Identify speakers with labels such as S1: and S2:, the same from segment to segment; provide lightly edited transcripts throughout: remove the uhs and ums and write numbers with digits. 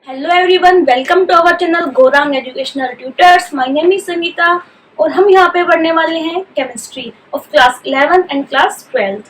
S1: Hello everyone, welcome to our channel Gaurang educational tutors. My name is Sangeeta और हम यहाँ पे पढ़ने वाले हैं chemistry of class 11 and class 12।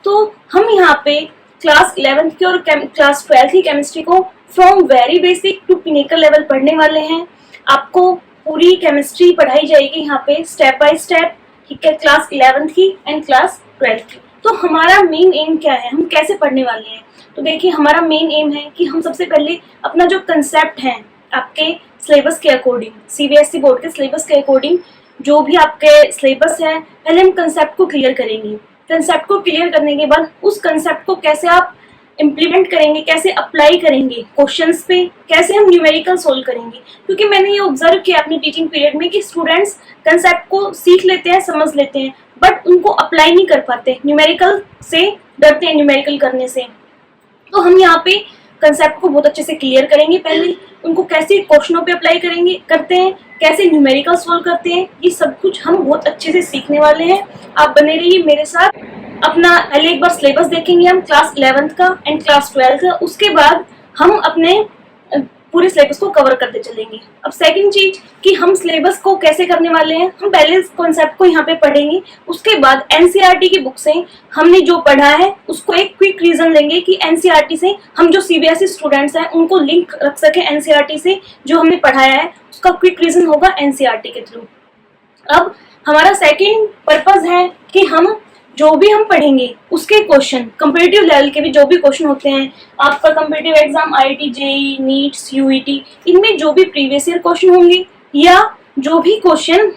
S1: तो हम यहाँ पे क्लास 11 की और क्लास 12 की केमिस्ट्री को from very basic to pinnacle level पढ़ने वाले हैं। आपको पूरी केमिस्ट्री पढ़ाई जाएगी यहाँ पे स्टेप बाय स्टेप, ठीक है, क्लास 11 की एंड क्लास 12 की। तो हमारा मेन एम क्या है, हम कैसे पढ़ने वाले हैं? तो देखिए, हमारा मेन एम है कि हम सबसे पहले अपना जो कंसेप्ट है आपके सिलेबस के अकॉर्डिंग, सीबीएसई बोर्ड के सिलेबस के अकॉर्डिंग जो भी आपके सिलेबस है, पहले हम कंसेप्ट को क्लियर करेंगे। कंसेप्ट को क्लियर करने के बाद उस कंसेप्ट को कैसे आप इम्प्लीमेंट करेंगे, कैसे अप्लाई करेंगे क्वेश्चंस पे, कैसे हम न्यूमेरिकल सोल्व करेंगे। क्योंकि मैंने ये ऑब्जर्व किया अपनी टीचिंग पीरियड में कि स्टूडेंट्स कंसेप्ट को सीख लेते हैं, समझ लेते हैं, बट उनको अप्लाई नहीं कर पाते, न्यूमेरिकल से डरते हैं न्यूमेरिकल करने से। तो हम यहाँ पे कंसेप्ट को बहुत अच्छे से क्लियर करेंगे, पहले उनको कैसे क्वेश्चनों पे अप्लाई करेंगे करते हैं, कैसे न्यूमेरिकल सोल्व करते हैं, ये सब कुछ हम बहुत अच्छे से सीखने वाले हैं। आप बने रहिए मेरे साथ। अपना पहले एक बार सिलेबस देखेंगे हम क्लास 11th का एंड क्लास 12th का, उसके बाद हम अपने पूरे सिलेबस को कवर करते चलेंगे। अब सेकंड चीज कि हम सिलेबस को कैसे करने वाले हैं, हम पहले इस कॉन्सेप्ट को यहाँ पे पढ़ेंगे, उसके बाद एनसीईआरटी की बुक से हमने जो पढ़ा है उसको एक क्विक रीजन लेंगे कि एनसीईआरटी से हम जो सीबीएसई स्टूडेंट्स हैं उनको लिंक रख सके एनसीईआरटी से, जो हमने पढ़ाया है उसका क्विक रीजन होगा एनसीईआरटी के थ्रू। अब हमारा सेकंड पर्पस है कि हम जो भी हम पढ़ेंगे उसके क्वेश्चन कंपेटिटिव लेवल के भी जो भी क्वेश्चन होते हैं, आपका competitive exam IIT JEE nits UET, इनमें जो भी प्रीवियस ईयर क्वेश्चन होंगे या जो भी क्वेश्चन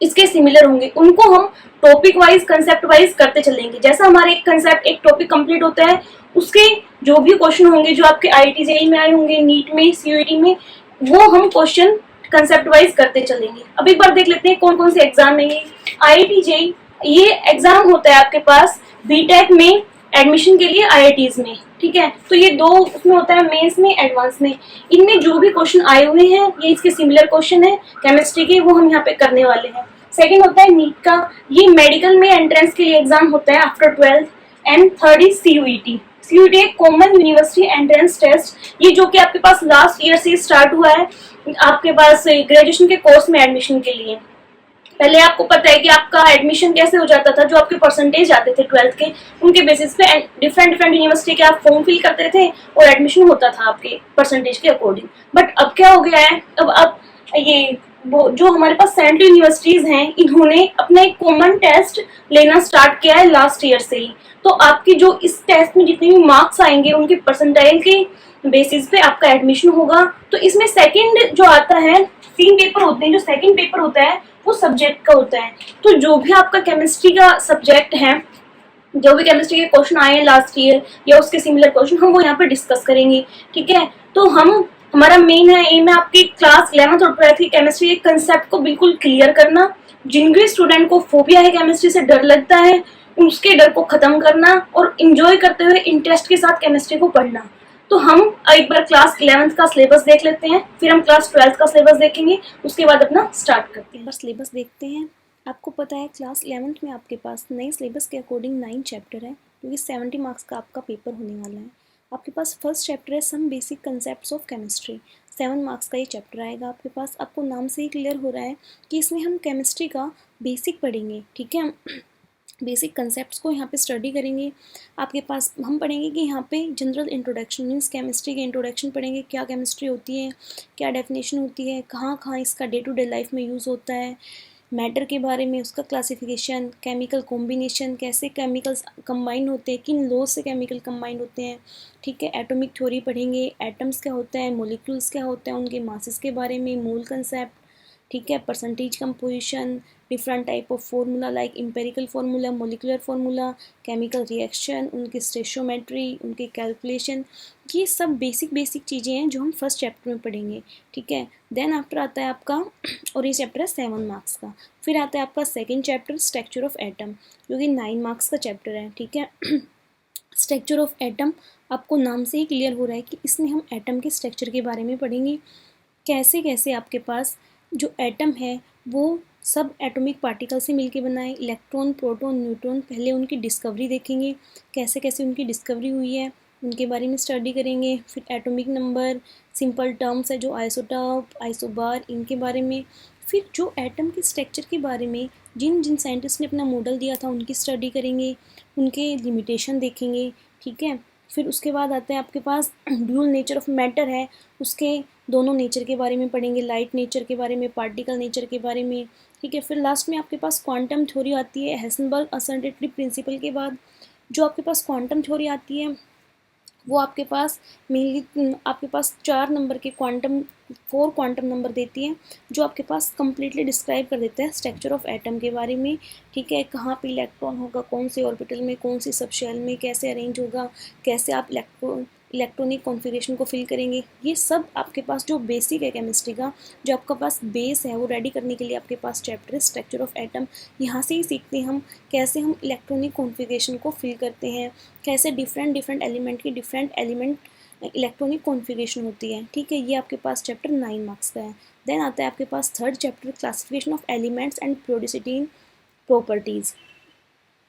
S1: इसके सिमिलर होंगे उनको हम टॉपिक वाइज कंसेप्ट वाइज करते चलेंगे। जैसा हमारे एक कंसेप्ट एक टॉपिक कंप्लीट होता है, उसके जो भी क्वेश्चन होंगे जो आपके आईआईटी जेईई में आए होंगे, नीट में, सीयूईटी में, वो हम क्वेश्चन कंसेप्ट वाइज करते चलेंगे। अब एक बार देख लेते हैं कौन कौन से एग्जाम है ये। आईआईटी जेईई ये एग्जाम होता है आपके पास बीटेक में एडमिशन के लिए आईआईटीज में, ठीक है। तो ये दो उसमें होता है, मेंस में, एडवांस में। इनमें जो भी क्वेश्चन आए हुए हैं ये इसके सिमिलर क्वेश्चन है केमिस्ट्री के, वो हम यहाँ पे करने वाले हैं। सेकंड होता है नीट का, ये मेडिकल में एंट्रेंस के लिए एग्जाम होता है after 12th। And third is CUET. CUET एक कॉमन यूनिवर्सिटी एंट्रेंस टेस्ट, ये जो कि आपके पास लास्ट ईयर से स्टार्ट हुआ है आपके पास ग्रेजुएशन के कोर्स में एडमिशन के लिए। पहले आपको पता है कि आपका एडमिशन कैसे हो जाता था, जो आपके परसेंटेज आते थे 12th के, उनके बेसिस पे डिफरेंट डिफरेंट यूनिवर्सिटी के आप फॉर्म फिल करते थे और एडमिशन होता था आपके परसेंटेज के अकॉर्डिंग। बट अब क्या हो गया है, अब ये वो जो हमारे पास सेंट्रल यूनिवर्सिटीज हैं, इन्होंने अपना एक कॉमन टेस्ट लेना स्टार्ट किया है लास्ट ईयर से ही। तो आपकी जो इस टेस्ट में जितने भी मार्क्स आएंगे उनके परसेंटाइल के बेसिस पे आपका एडमिशन होगा। तो इसमें सेकंड जो आता है, 3 पेपर होते हैं, जो सेकंड पेपर होता है वो सब्जेक्ट का होता है। तो जो भी आपका केमिस्ट्री का सब्जेक्ट है, जो भी केमिस्ट्री के क्वेश्चन आए हैं लास्ट ईयर या उसके सिमिलर क्वेश्चन, हम वो यहाँ पे डिस्कस करेंगे, ठीक है। तो हमारा मेन है एम है आपकी क्लास 11th और 12th की केमिस्ट्री के कंसेप्ट को बिल्कुल क्लियर करना। जिन भी स्टूडेंट को फोबिया है, केमिस्ट्री से डर लगता है, उसके डर को खत्म करना और इंजॉय करते हुए इंटरेस्ट के साथ केमिस्ट्री को पढ़ना। तो हम एक बार क्लास 11th का सिलेबस देख लेते हैं, फिर हम क्लास 12th का सिलेबस देखेंगे, उसके बाद अपना स्टार्ट करते हैं। सिलेबस देखते हैं। आपको पता है क्लास 11th में आपके पास नए सिलेबस के अकॉर्डिंग 9 चैप्टर है, क्योंकि 70 मार्क्स का आपका पेपर होने वाला है। आपके पास फर्स्ट चैप्टर है some basic concepts of chemistry, 7 marks का ये चैप्टर आएगा आपके पास। आपको नाम से ही क्लियर हो रहा है कि इसमें हम केमिस्ट्री का बेसिक पढ़ेंगे, ठीक है। बेसिक कंसेप्ट्स को यहाँ पे स्टडी करेंगे। आपके पास हम पढ़ेंगे कि यहाँ पे जनरल इंट्रोडक्शन मीन्स केमिस्ट्री के इंट्रोडक्शन पढ़ेंगे, क्या केमिस्ट्री होती है, क्या डेफिनेशन होती है, कहाँ कहाँ इसका डे टू डे लाइफ में यूज़ होता है, मैटर के बारे में, उसका क्लासिफिकेशन, केमिकल कॉम्बिनेशन, कैसे केमिकल्स कंबाइन होते हैं, किन लॉ से केमिकल कंबाइन होते हैं, ठीक है। एटॉमिक थ्योरी पढ़ेंगे, एटम्स क्या होता है, मोलिक्यूल्स क्या होते हैं, उनके मासेस के बारे में, मोल कंसेप्ट, ठीक है, percentage composition, different type of formula like empirical formula, molecular formula, chemical reaction, उनकी स्टेशियोमेट्री, उनके कैलकुलेशन, ये सब बेसिक चीज़ें हैं जो हम फर्स्ट चैप्टर में पढ़ेंगे, ठीक है। देन आफ्टर आता है आपका, और ये चैप्टर है 7 मार्क्स का। फिर आता है आपका second chapter structure of atom, जो कि 9 मार्क्स का चैप्टर है, ठीक है। स्ट्रक्चर ऑफ एटम आपको नाम से ही क्लियर हो रहा है कि इसमें हम एटम के स्ट्रक्चर के बारे में पढ़ेंगे, कैसे कैसे आपके पास जो एटम है वो सब एटॉमिक पार्टिकल से मिलके बनाए, इलेक्ट्रॉन, प्रोटॉन, न्यूट्रॉन, पहले उनकी डिस्कवरी देखेंगे, कैसे कैसे उनकी डिस्कवरी हुई है, उनके बारे में स्टडी करेंगे। फिर एटॉमिक नंबर, सिंपल टर्म्स है जो आइसोटॉप, आइसोबार, इनके बारे में। फिर जो एटम के स्ट्रक्चर के बारे में जिन जिन साइंटिस्ट ने अपना मॉडल दिया था उनकी स्टडी करेंगे, उनके लिमिटेशन देखेंगे, ठीक है। फिर उसके बाद आता है आपके पास ड्यूल नेचर ऑफ मैटर है, उसके दोनों नेचर के बारे में पढ़ेंगे, लाइट नेचर के बारे में, पार्टिकल नेचर के बारे में, ठीक है। फिर लास्ट में आपके पास क्वांटम थ्योरी आती है, हेसेनबर्ग अनसर्टेनिटी प्रिंसिपल के बाद जो आपके पास क्वांटम थ्योरी आती है वो आपके पास मेनली आपके पास 4 नंबर के क्वांटम 4 क्वांटम नंबर देती है, जो आपके पास कम्प्लीटली डिस्क्राइब कर देता है स्ट्रक्चर ऑफ एटम के बारे में, ठीक है। कहाँ पे इलेक्ट्रॉन होगा, कौन से ऑर्बिटल में, कौन सी सब शेल में, कैसे अरेंज होगा, कैसे आप इलेक्ट्रॉनिक कॉन्फ़िगरेशन को फिल करेंगे। ये सब आपके पास जो बेसिक है केमिस्ट्री का, जो आपका पास बेस है वो रेडी करने के लिए आपके पास चैप्टर है स्ट्रक्चर ऑफ एटम। यहाँ से ही सीखते हैं हम कैसे हम इलेक्ट्रॉनिक कॉन्फ़िगरेशन को फिल करते हैं, कैसे डिफरेंट एलिमेंट की डिफरेंट एलिमेंट इलेक्ट्रॉनिक कॉन्फ़िगरेशन होती है, ठीक है। ये आपके पास चैप्टर 9 मार्क्स का है। देन आता है आपके पास third chapter classification of elements and periodicity properties.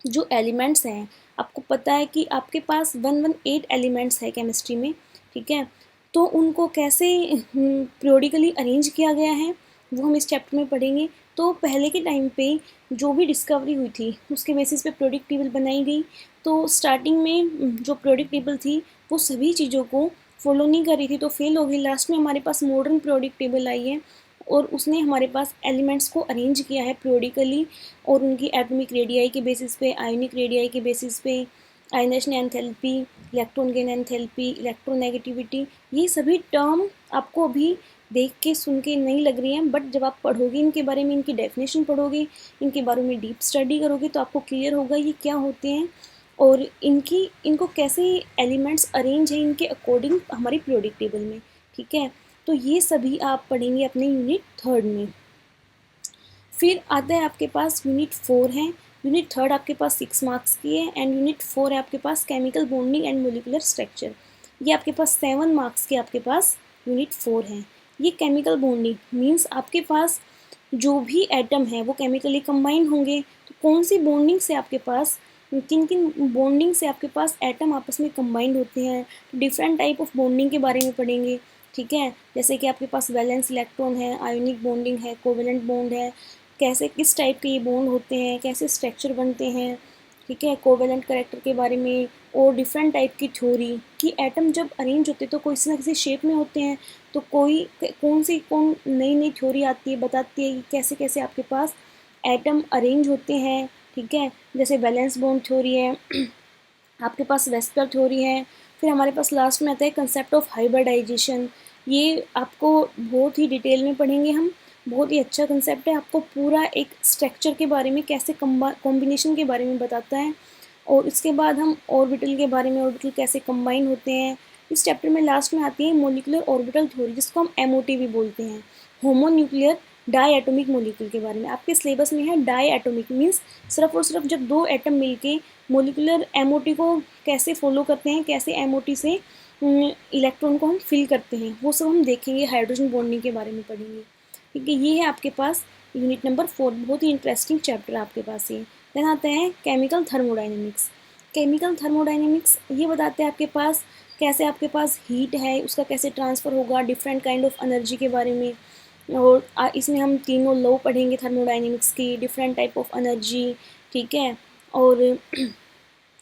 S1: जो एलिमेंट्स हैं आपको पता है कि आपके पास 118 एलिमेंट्स है केमिस्ट्री में, ठीक है। तो उनको कैसे periodically अरेंज किया गया है वो हम इस चैप्टर में पढ़ेंगे। तो पहले के टाइम पे जो भी डिस्कवरी हुई थी उसके बेसिस पे पीरियोडिक टेबल बनाई गई। तो स्टार्टिंग में जो पीरियोडिक टेबल थी वो सभी चीज़ों को फॉलो नहीं कर रही थी, तो फेल हो गई। लास्ट में हमारे पास मॉडर्न पीरियोडिक टेबल आई है और उसने हमारे पास एलिमेंट्स को अरेंज किया है पीरियोडिकली, और उनकी एटॉमिक रेडियाई के बेसिस पे, आयोनिक रेडियाई के बेसिस पे, ionisation enthalpy, electron gain enthalpy, electronegativity, ये सभी टर्म आपको अभी देख के सुन के नहीं लग रही हैं, बट जब आप पढ़ोगे इनके बारे में, इनकी डेफिनेशन पढ़ोगे, इनके बारे में डीप स्टडी करोगे तो आपको क्लियर होगा ये क्या होते हैं और इनको कैसे एलिमेंट्स अरेंज हैं इनके अकॉर्डिंग हमारी पीरियोडिक टेबल में, ठीक है। तो ये सभी आप पढ़ेंगे अपने यूनिट 3 में। फिर आता है आपके पास यूनिट 4 है। यूनिट 3 आपके पास 6 मार्क्स की है एंड यूनिट 4 है आपके पास chemical bonding and molecular structure. ये आपके पास 7 मार्क्स के आपके पास यूनिट 4 है। ये केमिकल बॉन्डिंग मीन्स आपके पास जो भी एटम है वो केमिकली कंबाइन होंगे, तो कौन सी बॉन्डिंग से आपके पास किन किन बॉन्डिंग से आपके पास एटम आपस में कंबाइंड होते हैं, तो डिफरेंट टाइप ऑफ बॉन्डिंग के बारे में पढ़ेंगे, ठीक है। जैसे कि आपके पास वैलेंस इलेक्ट्रॉन है, आयोनिक बॉन्डिंग है, कोवेलेंट बॉन्ड है, कैसे किस टाइप के ये बॉन्ड होते हैं, कैसे स्ट्रक्चर बनते हैं, ठीक है। कोवेलेंट करेक्टर के बारे में और डिफरेंट टाइप की थ्योरी कि एटम जब अरेंज होते हैं तो किसी ना किसी शेप में होते हैं, तो कौन नई नई थ्योरी आती है बताती है कि कैसे कैसे आपके पास एटम अरेंज होते हैं, ठीक है। जैसे वैलेंस बॉन्ड थ्योरी है, आपके पास वेस्पर थ्योरी है। फिर हमारे पास लास्ट में आता है कंसेप्ट ऑफ हाइब्रिडाइजेशन। ये आपको बहुत ही डिटेल में पढ़ेंगे हम, बहुत ही अच्छा कंसेप्ट है, आपको पूरा एक स्ट्रक्चर के बारे में, कैसे कॉम्बिनेशन के बारे में बताता है। और इसके बाद हम ऑर्बिटल के बारे में, ऑर्बिटल कैसे कंबाइन होते हैं। इस चैप्टर में लास्ट में आती है मोलिकुलर ऑर्बिटल थ्योरी, जिसको हम एमओटी भी बोलते हैं, homo nuclear di atomic molecule के बारे में। आपके सिलेबस में है डाई एटोमिक मीन्स सिर्फ और सिर्फ जब 2 एटम मिलके मोलिकुलर एमओटी को कैसे फॉलो करते हैं, कैसे एमओटी से इलेक्ट्रॉन को हम फिल करते हैं, वो सब हम देखेंगे, हाइड्रोजन बॉन्डिंग के बारे में पढ़ेंगे, ठीक है। ये है आपके पास यूनिट नंबर 4, बहुत ही इंटरेस्टिंग चैप्टर है आपके पास ये। देन आते हैं केमिकल थर्मोडाइनमिक्स। केमिकल थर्मोडाइनमिक्स ये बताते हैं आपके पास कैसे आपके पास हीट है उसका कैसे ट्रांसफ़र होगा, डिफरेंट काइंड ऑफ एनर्जी के बारे में। और इसमें हम तीनों लॉ पढ़ेंगे थर्मोडाइनमिक्स की, डिफरेंट टाइप ऑफ एनर्जी, ठीक है। और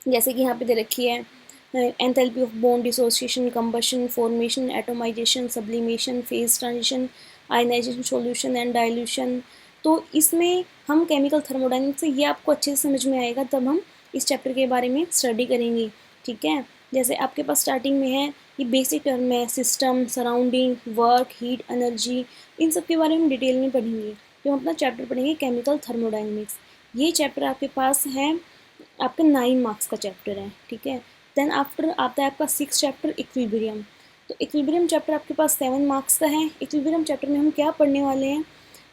S1: जैसे कि यहाँ पे दे रखी है enthalpy of bond dissociation, combustion, formation, atomisation, sublimation, phase transition, ionisation, solution and dilution. तो इसमें हम केमिकल थर्मोडाइनमिक्स से ये आपको अच्छे से समझ में आएगा, तब हम इस चैप्टर के बारे में स्टडी करेंगे, ठीक है। जैसे आपके पास स्टार्टिंग में है ये बेसिक टर्म है, system, surrounding, work, heat, energy, इन सब के बारे में डिटेल में पढ़ेंगे। तो हम अपना चैप्टर पढ़ेंगे केमिकल थर्मोडाइनमिक्स। ये चैप्टर आपके पास है, आपका 9 मार्क्स का चैप्टर है, ठीक है। देन आफ्टर आता है आपका 6 चैप्टर इक्विलिब्रियम। तो इक्विलिब्रियम चैप्टर आपके पास 7 मार्क्स का है। इक्विलिब्रियम चैप्टर में हम क्या पढ़ने वाले हैं,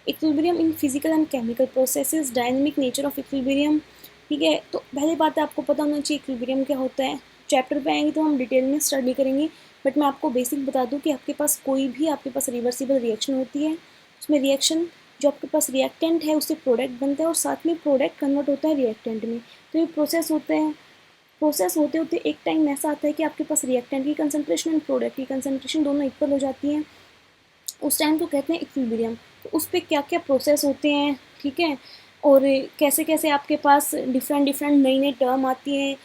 S1: equilibrium in physical and chemical processes, dynamic nature of equilibrium, ठीक है। तो पहली बात है आपको पता होना चाहिए इक्विलिब्रियम क्या होता है। चैप्टर पे आएंगे तो हम डिटेल में स्टडी करेंगे, बट मैं आपको बेसिक बता दूं कि आपके पास कोई भी आपके पास रिवर्सिबल रिएक्शन होती है, उसमें रिएक्शन जो आपके पास रिएक्टेंट है उससे प्रोडक्ट बनता है और साथ में प्रोडक्ट कन्वर्ट होता है रिएक्टेंट में, तो ये प्रोसेस होते हैं प्रोसेस होते होते एक टाइम ऐसा आता है कि आपके पास रिएक्टेंट की कंसंट्रेशन एंड प्रोडक्ट की कंसंट्रेशन दोनों इक्वल हो जाती हैं, उस टाइम को कहते हैं इक्विलिब्रियम। तो उस पर क्या क्या प्रोसेस होते हैं, ठीक है, और कैसे कैसे आपके पास डिफरेंट डिफरेंट नई नई टर्म आती हैं,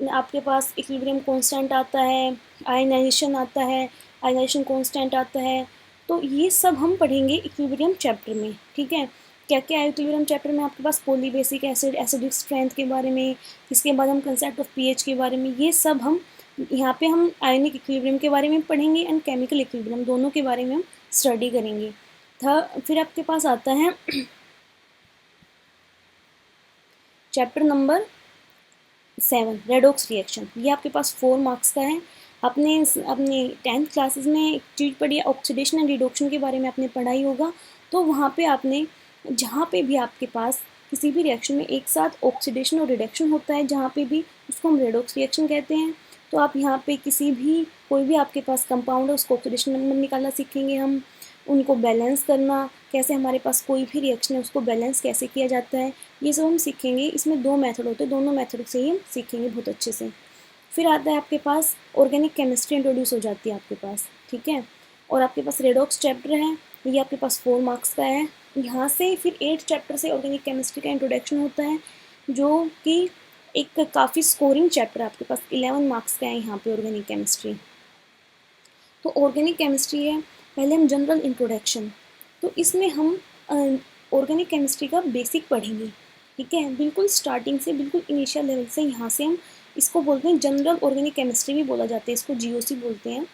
S1: आपके पास इक्विलिब्रियम कांस्टेंट आता है, आयनाइजेशन आता है, आयनाइजेशन कांस्टेंट आता है। तो ये सब हम पढ़ेंगे इक्विलिब्रियम चैप्टर में, ठीक है। क्या क्या है इक्विलिब्रियम चैप्टर में, आपके पास पॉलीबेसिक एसिड, एसिडिक स्ट्रेंथ के बारे में, इसके बाद हम कंसेप्ट ऑफ पीएच के बारे में, ये सब हम यहाँ पे हम आयनिक इक्विलिब्रियम के बारे में पढ़ेंगे एंड केमिकल इक्विलिब्रियम दोनों के बारे में हम स्टडी करेंगे। फिर आपके पास आता है चैप्टर नंबर 7 रेडॉक्स रिएक्शन। ये आपके पास 4 मार्क्स का है। अपने 10th क्लासेस में एक चीज़ पढ़ी है, ऑक्सीडेशन एंड रिडक्शन के बारे में आपने पढ़ाई होगा। तो वहाँ पे आपने जहाँ पे भी आपके पास किसी भी रिएक्शन में एक साथ ऑक्सीडेशन और रिडक्शन होता है, जहाँ पे भी उसको हम रेडॉक्स रिएक्शन कहते हैं। तो आप यहाँ पे किसी भी कोई भी आपके पास कंपाउंड है उसको ऑक्सीडेशन नंबर निकालना सीखेंगे हम, उनको बैलेंस करना, कैसे हमारे पास कोई भी रिएक्शन है उसको बैलेंस कैसे किया जाता है, ये सब हम सीखेंगे। इसमें 2 मेथड होते हैं, दोनों मेथड से ही हम सीखेंगे बहुत अच्छे से। फिर आता है आपके पास ऑर्गेनिक केमिस्ट्री इंट्रोड्यूस हो जाती है आपके पास, ठीक है। और आपके पास रेडॉक्स चैप्टर है, ये आपके पास 4 मार्क्स का है। यहाँ से फिर 8 चैप्टर से ऑर्गेनिक केमिस्ट्री का इंट्रोडक्शन होता है, जो कि एक काफ़ी स्कोरिंग चैप्टर आपके पास 11 मार्क्स का है यहाँ पे ऑर्गेनिक केमिस्ट्री। तो ऑर्गेनिक केमिस्ट्री है, पहले हम जनरल इंट्रोडक्शन, तो इसमें हम ऑर्गेनिक केमिस्ट्री का बेसिक पढ़ेंगे, ठीक है, बिल्कुल स्टार्टिंग से, बिल्कुल इनिशियल लेवल से। यहाँ से हम इसको बोलते हैं जनरल ऑर्गेनिक केमिस्ट्री भी बोला जाता है, इसको जीओसी बोलते हैं।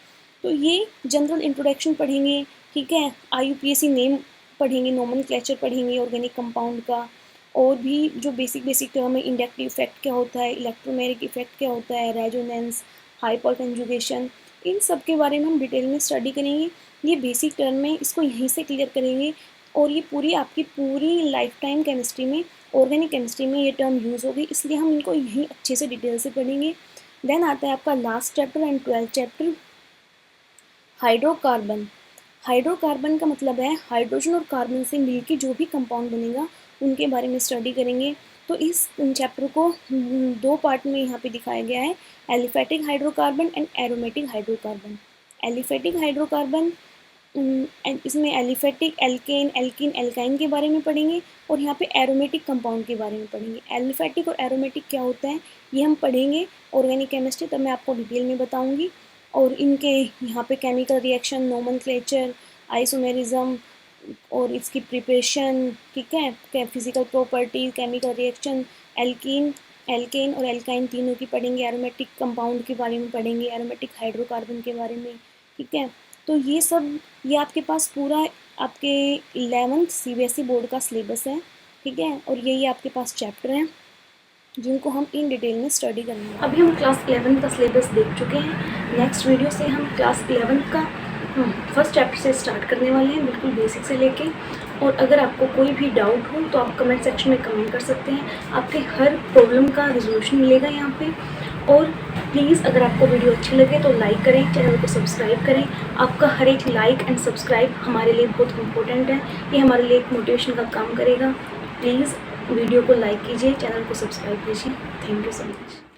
S1: तो ये जनरल इंट्रोडक्शन पढ़ेंगे, ठीक है, IUPAC नेम पढ़ेंगे, नोमेनक्लेचर पढ़ेंगे ऑर्गेनिक कंपाउंड का, और भी जो बेसिक टर्म है, इंडक्टिव इफेक्ट क्या होता है, इलेक्ट्रोमैग्नेटिक इफेक्ट क्या होता है, रेजोनेंस, हाइपर कंजुगेशन, इन सब के बारे में हम डिटेल में स्टडी करेंगे। ये बेसिक टर्म है, इसको यहीं से क्लियर करेंगे, और ये पूरी आपकी पूरी लाइफ टाइम केमिस्ट्री में, ऑर्गेनिक केमिस्ट्री में ये टर्म यूज़ होगी, इसलिए हम इनको यहीं अच्छे से डिटेल से पढ़ेंगे। देन आता है आपका last chapter and 12th chapter, hydrocarbon. Hydrocarbon का मतलब है हाइड्रोजन और कार्बन से मिलकर जो भी कंपाउंड बनेगा उनके बारे में स्टडी करेंगे। तो इस चैप्टर को 2 पार्ट में यहाँ पे दिखाया गया है, aliphatic hydrocarbon and aromatic hydrocarbon. Aliphatic hydrocarbon, इसमें एलिफेटिक, एल्केन, एल्कीन, एल्काइन के बारे में पढ़ेंगे, और यहाँ पे एरोमेटिक कंपाउंड के बारे में पढ़ेंगे। एलिफेटिक और एरोमेटिक क्या होता है ये हम पढ़ेंगे ऑर्गेनिक केमिस्ट्री, तब मैं आपको डिटेल में बताऊँगी। और इनके यहाँ पे केमिकल रिएक्शन, नोमेनक्लेचर, आइसोमेरिज्म और इसकी प्रिपरेशन, ठीक है, physical properties, chemical reaction, alkene, alkane और एल्काइन तीनों की पढ़ेंगे। एरोमेटिक कंपाउंड के बारे में पढ़ेंगे, एरोमेटिक हाइड्रोकार्बन के बारे में, ठीक है। तो ये सब, ये आपके पास पूरा आपके 11th CBSE बोर्ड का सिलेबस है, ठीक है, और यही आपके पास चैप्टर हैं जिनको हम इन डिटेल में स्टडी करेंगे। अभी हम क्लास 11 का सिलेबस देख चुके हैं। नेक्स्ट वीडियो से हम क्लास 11 का फर्स्ट चैप्टर से स्टार्ट करने वाले हैं, बिल्कुल बेसिक से लेके। और अगर आपको कोई भी डाउट हो तो आप कमेंट सेक्शन में कमेंट कर सकते हैं, आपके हर प्रॉब्लम का रिजोल्यूशन मिलेगा यहाँ पे। और प्लीज़ अगर आपको वीडियो अच्छी लगे तो लाइक करें, चैनल को सब्सक्राइब करें। आपका हर एक लाइक एंड सब्सक्राइब हमारे लिए बहुत इंपॉर्टेंट है, ये हमारे लिए एक मोटिवेशन का काम करेगा। प्लीज़ वीडियो को लाइक कीजिए, चैनल को सब्सक्राइब कीजिए। Thank you so much.